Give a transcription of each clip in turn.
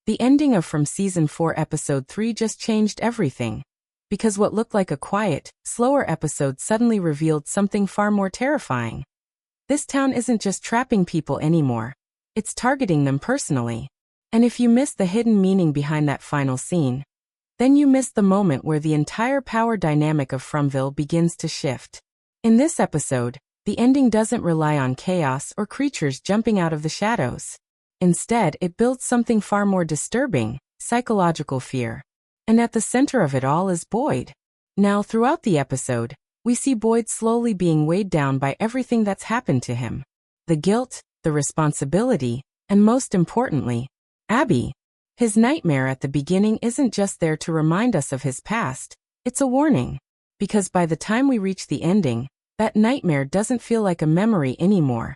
The ending of From Season 4 Episode 3 just changed everything. Because what looked like a quiet, slower episode suddenly revealed something far more terrifying. This town isn't just trapping people anymore. It's targeting them personally. And if you miss the hidden meaning behind that final scene, then you miss the moment where the entire power dynamic of Fromville begins to shift. In this episode, the ending doesn't rely on chaos or creatures jumping out of the shadows. Instead, it builds something far more disturbing, psychological fear. And at the center of it all is Boyd. Now, throughout the episode, we see Boyd slowly being weighed down by everything that's happened to him. The guilt, the responsibility, and most importantly, Abby. His nightmare at the beginning isn't just there to remind us of his past, it's a warning. Because by the time we reach the ending, that nightmare doesn't feel like a memory anymore.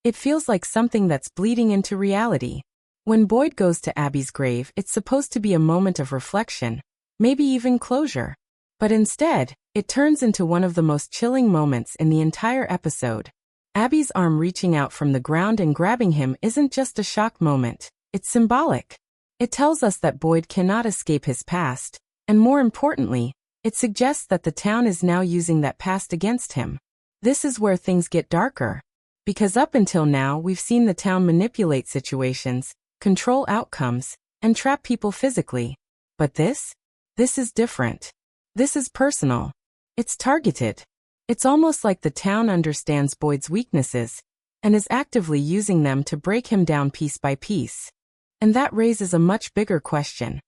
It feels like something that's bleeding into reality. When Boyd goes to Abby's grave, it's supposed to be a moment of reflection, maybe even closure. But instead, it turns into one of the most chilling moments in the entire episode. Abby's arm reaching out from the ground and grabbing him isn't just a shock moment, it's symbolic. It tells us that Boyd cannot escape his past, and more importantly, it suggests that the town is now using that past against him. This is where things get darker. Because up until now we've seen the town manipulate situations, control outcomes, and trap people physically. But this is different. This is personal. It's targeted. It's almost like the town understands Boyd's weaknesses and is actively using them to break him down piece by piece. And that raises a much bigger question.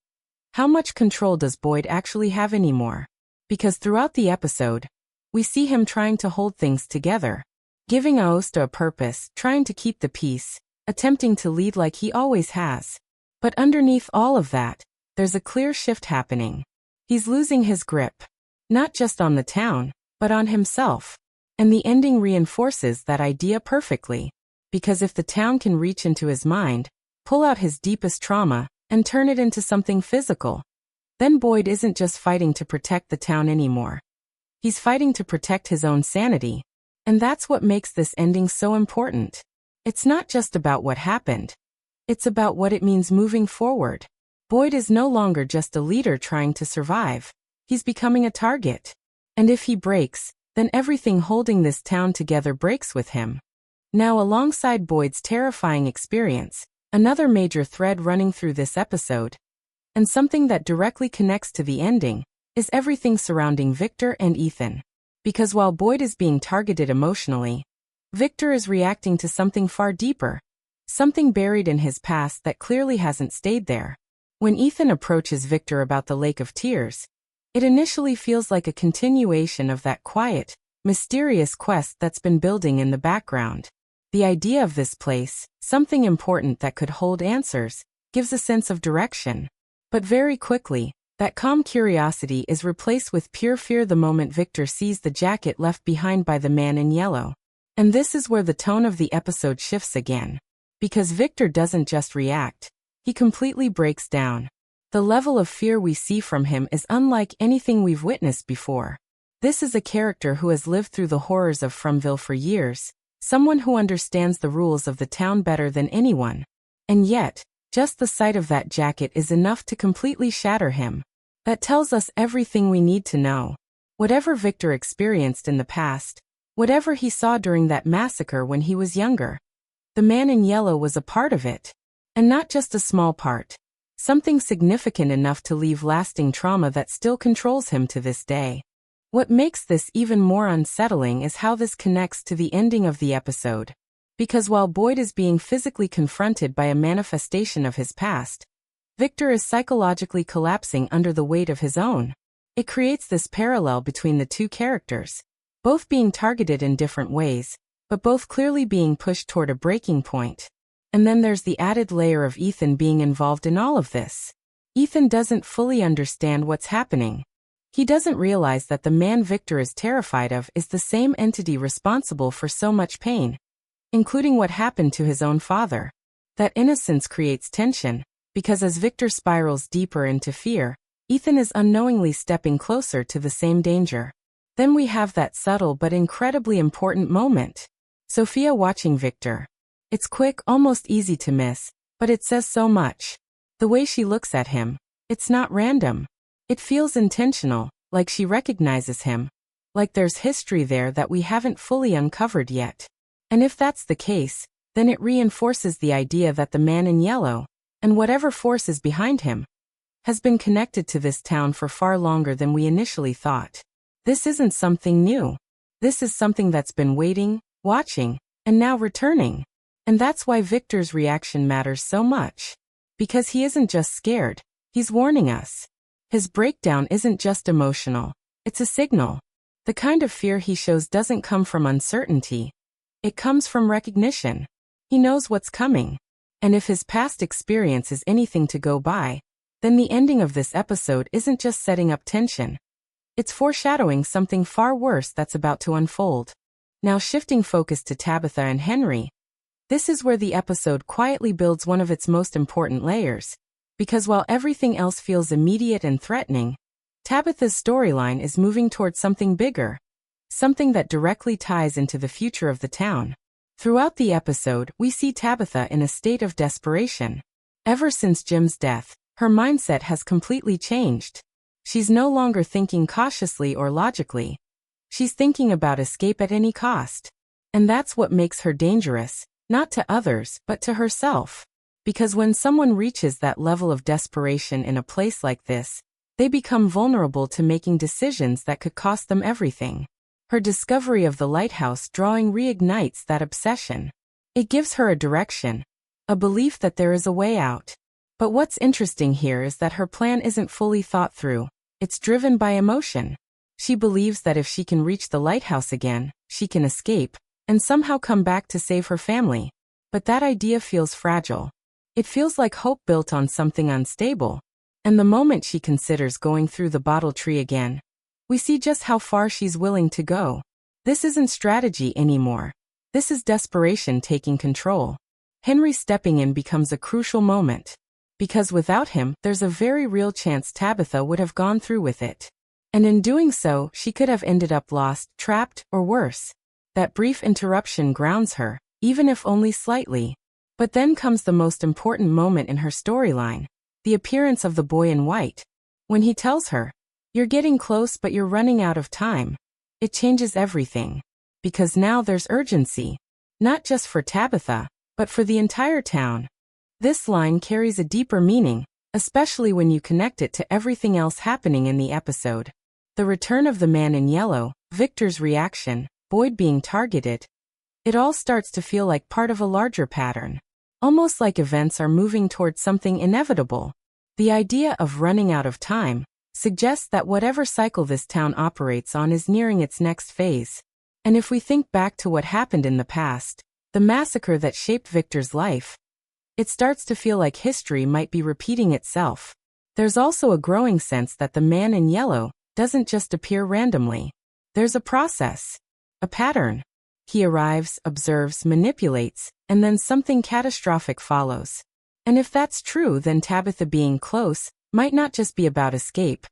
How much control does Boyd actually have anymore? Because throughout the episode, we see him trying to hold things together, giving Aosta a purpose, trying to keep the peace, attempting to lead like he always has. But underneath all of that, there's a clear shift happening. He's losing his grip, not just on the town, but on himself. And the ending reinforces that idea perfectly. Because if the town can reach into his mind, pull out his deepest trauma, and turn it into something physical, then Boyd isn't just fighting to protect the town anymore. He's fighting to protect his own sanity. And that's what makes this ending so important. It's not just about what happened. It's about what it means moving forward. Boyd is no longer just a leader trying to survive. He's becoming a target. And if he breaks, then everything holding this town together breaks with him. Now, alongside Boyd's terrifying experience, another major thread running through this episode, and something that directly connects to the ending, is everything surrounding Victor and Ethan. Because while Boyd is being targeted emotionally, Victor is reacting to something far deeper, something buried in his past that clearly hasn't stayed there. When Ethan approaches Victor about the Lake of Tears, it initially feels like a continuation of that quiet, mysterious quest that's been building in the background. The idea of this place, something important that could hold answers, gives a sense of direction. But very quickly, that calm curiosity is replaced with pure fear the moment Victor sees the jacket left behind by the man in yellow. And this is where the tone of the episode shifts again. Because Victor doesn't just react, he completely breaks down. The level of fear we see from him is unlike anything we've witnessed before. This is a character who has lived through the horrors of Fromville for years, someone who understands the rules of the town better than anyone. And yet, just the sight of that jacket is enough to completely shatter him. That tells us everything we need to know. Whatever Victor experienced in the past, whatever he saw during that massacre when he was younger, the man in yellow was a part of it. And not just a small part. Something significant enough to leave lasting trauma that still controls him to this day. What makes this even more unsettling is how this connects to the ending of the episode. Because while Boyd is being physically confronted by a manifestation of his past, Victor is psychologically collapsing under the weight of his own. It creates this parallel between the two characters, both being targeted in different ways, but both clearly being pushed toward a breaking point. And then there's the added layer of Ethan being involved in all of this. Ethan doesn't fully understand what's happening. He doesn't realize that the man Victor is terrified of is the same entity responsible for so much pain, including what happened to his own father. That innocence creates tension, because as Victor spirals deeper into fear, Ethan is unknowingly stepping closer to the same danger. Then we have that subtle but incredibly important moment. Sophia watching Victor. It's quick, almost easy to miss, but it says so much. The way she looks at him, it's not random. It feels intentional, like she recognizes him. Like there's history there that we haven't fully uncovered yet. And if that's the case, then it reinforces the idea that the man in yellow, and whatever force is behind him, has been connected to this town for far longer than we initially thought. This isn't something new. This is something that's been waiting, watching, and now returning. And that's why Victor's reaction matters so much. Because he isn't just scared, he's warning us. His breakdown isn't just emotional, it's a signal. The kind of fear he shows doesn't come from uncertainty. It comes from recognition. He knows what's coming. And if his past experience is anything to go by, then the ending of this episode isn't just setting up tension. It's foreshadowing something far worse that's about to unfold. Now shifting focus to Tabitha and Henry. This is where the episode quietly builds one of its most important layers. Because while everything else feels immediate and threatening, Tabitha's storyline is moving towards something bigger. Something that directly ties into the future of the town. Throughout the episode, we see Tabitha in a state of desperation. Ever since Jim's death, her mindset has completely changed. She's no longer thinking cautiously or logically. She's thinking about escape at any cost. And that's what makes her dangerous, not to others, but to herself. Because when someone reaches that level of desperation in a place like this, they become vulnerable to making decisions that could cost them everything. Her discovery of the lighthouse drawing reignites that obsession. It gives her a direction, a belief that there is a way out. But what's interesting here is that her plan isn't fully thought through. It's driven by emotion. She believes that if she can reach the lighthouse again, she can escape, and somehow come back to save her family. But that idea feels fragile. It feels like hope built on something unstable. And the moment she considers going through the bottle tree again, we see just how far she's willing to go. This isn't strategy anymore. This is desperation taking control. Henry stepping in becomes a crucial moment. Because without him, there's a very real chance Tabitha would have gone through with it. And in doing so, she could have ended up lost, trapped, or worse. That brief interruption grounds her, even if only slightly. But then comes the most important moment in her storyline. The appearance of the boy in white. When he tells her, "You're getting close but you're running out of time." It changes everything. Because now there's urgency. Not just for Tabitha, but for the entire town. This line carries a deeper meaning, especially when you connect it to everything else happening in the episode. The return of the man in yellow, Victor's reaction, Boyd being targeted. It all starts to feel like part of a larger pattern. Almost like events are moving towards something inevitable. The idea of running out of time suggests that whatever cycle this town operates on is nearing its next phase. And if we think back to what happened in the past, the massacre that shaped Victor's life, it starts to feel like history might be repeating itself. There's also a growing sense that the man in yellow doesn't just appear randomly. There's a process, a pattern. He arrives, observes, manipulates, and then something catastrophic follows. And if that's true, then Tabitha being close might not just be about escape.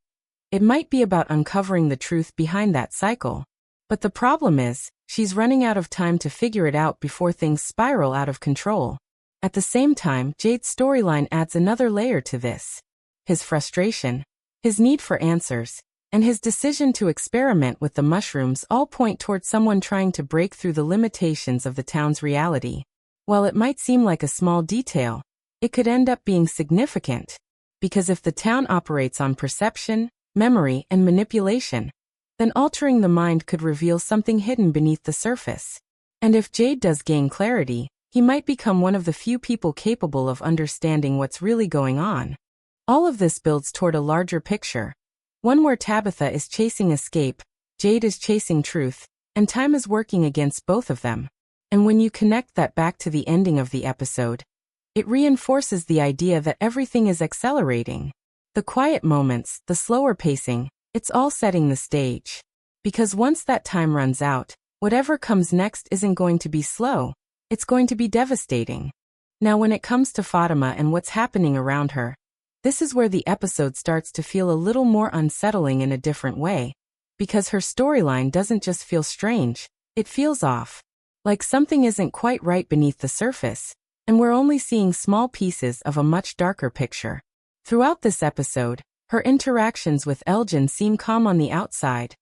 It might be about uncovering the truth behind that cycle. But the problem is, she's running out of time to figure it out before things spiral out of control. At the same time, Jade's storyline adds another layer to this. His frustration, his need for answers, and his decision to experiment with the mushrooms all point towards someone trying to break through the limitations of the town's reality. While it might seem like a small detail, it could end up being significant. Because if the town operates on perception, memory, and manipulation, then altering the mind could reveal something hidden beneath the surface. And if Jade does gain clarity, he might become one of the few people capable of understanding what's really going on. All of this builds toward a larger picture. One where Tabitha is chasing escape, Jade is chasing truth, and time is working against both of them. And when you connect that back to the ending of the episode, it reinforces the idea that everything is accelerating. The quiet moments, the slower pacing, it's all setting the stage. Because once that time runs out, whatever comes next isn't going to be slow, it's going to be devastating. Now when it comes to Fatima and what's happening around her, this is where the episode starts to feel a little more unsettling in a different way. Because her storyline doesn't just feel strange, it feels off. Like something isn't quite right beneath the surface, and we're only seeing small pieces of a much darker picture. Throughout this episode, her interactions with Elgin seem calm on the outside,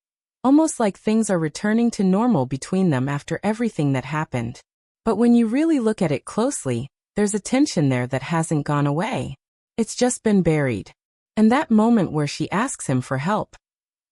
almost like things are returning to normal between them after everything that happened. But when you really look at it closely, there's a tension there that hasn't gone away. It's just been buried. And that moment where she asks him for help,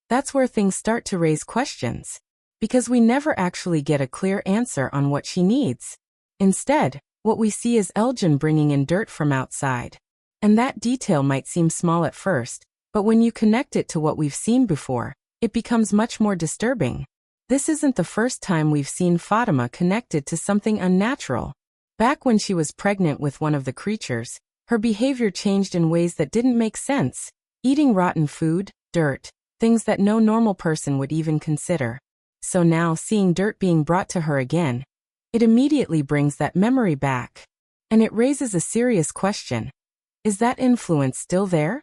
that's where things start to raise questions. Because we never actually get a clear answer on what she needs. Instead, what we see is Elgin bringing in dirt from outside. And that detail might seem small at first, but when you connect it to what we've seen before, it becomes much more disturbing. This isn't the first time we've seen Fatima connected to something unnatural. Back when she was pregnant with one of the creatures, her behavior changed in ways that didn't make sense, eating rotten food, dirt, things that no normal person would even consider. So now, seeing dirt being brought to her again, it immediately brings that memory back. And it raises a serious question. Is that influence still there?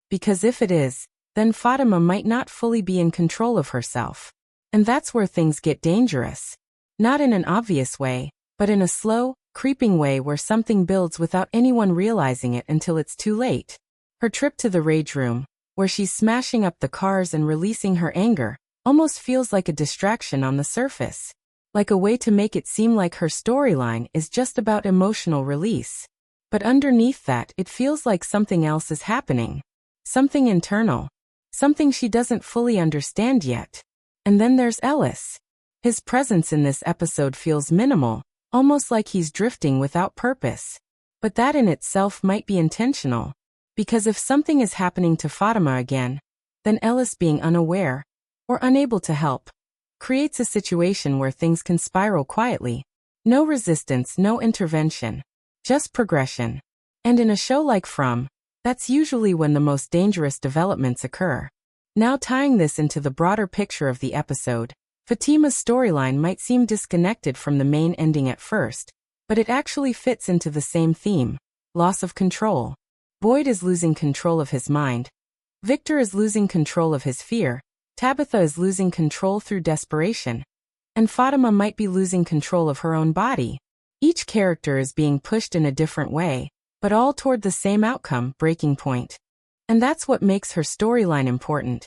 Because if it is, then Fatima might not fully be in control of herself. And that's where things get dangerous. Not in an obvious way, but in a slow, creeping way where something builds without anyone realizing it until it's too late. Her trip to the rage room, where she's smashing up the cars and releasing her anger, almost feels like a distraction on the surface. Like a way to make it seem like her storyline is just about emotional release. But underneath that, it feels like something else is happening. Something internal. Something she doesn't fully understand yet. And then there's Ellis. His presence in this episode feels minimal, almost like he's drifting without purpose. But that in itself might be intentional. Because if something is happening to Fatima again, then Ellis being unaware, or unable to help, creates a situation where things can spiral quietly. No resistance, no intervention. Just progression. And in a show like From, that's usually when the most dangerous developments occur. Now tying this into the broader picture of the episode, Fatima's storyline might seem disconnected from the main ending at first, but it actually fits into the same theme: loss of control. Boyd is losing control of his mind. Victor is losing control of his fear. Tabitha is losing control through desperation. And Fatima might be losing control of her own body. Each character is being pushed in a different way, but all toward the same outcome, breaking point. And that's what makes her storyline important.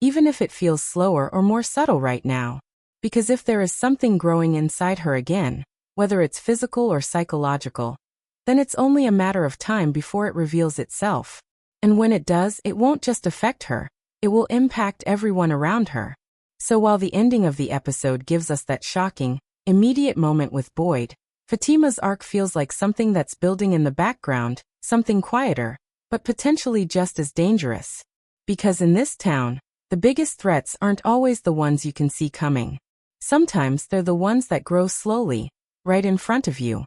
Even if it feels slower or more subtle right now. Because if there is something growing inside her again, whether it's physical or psychological, then it's only a matter of time before it reveals itself. And when it does, it won't just affect her, it will impact everyone around her. So while the ending of the episode gives us that shocking, immediate moment with Boyd, Fatima's arc feels like something that's building in the background, something quieter, but potentially just as dangerous. Because in this town, the biggest threats aren't always the ones you can see coming. Sometimes they're the ones that grow slowly, right in front of you.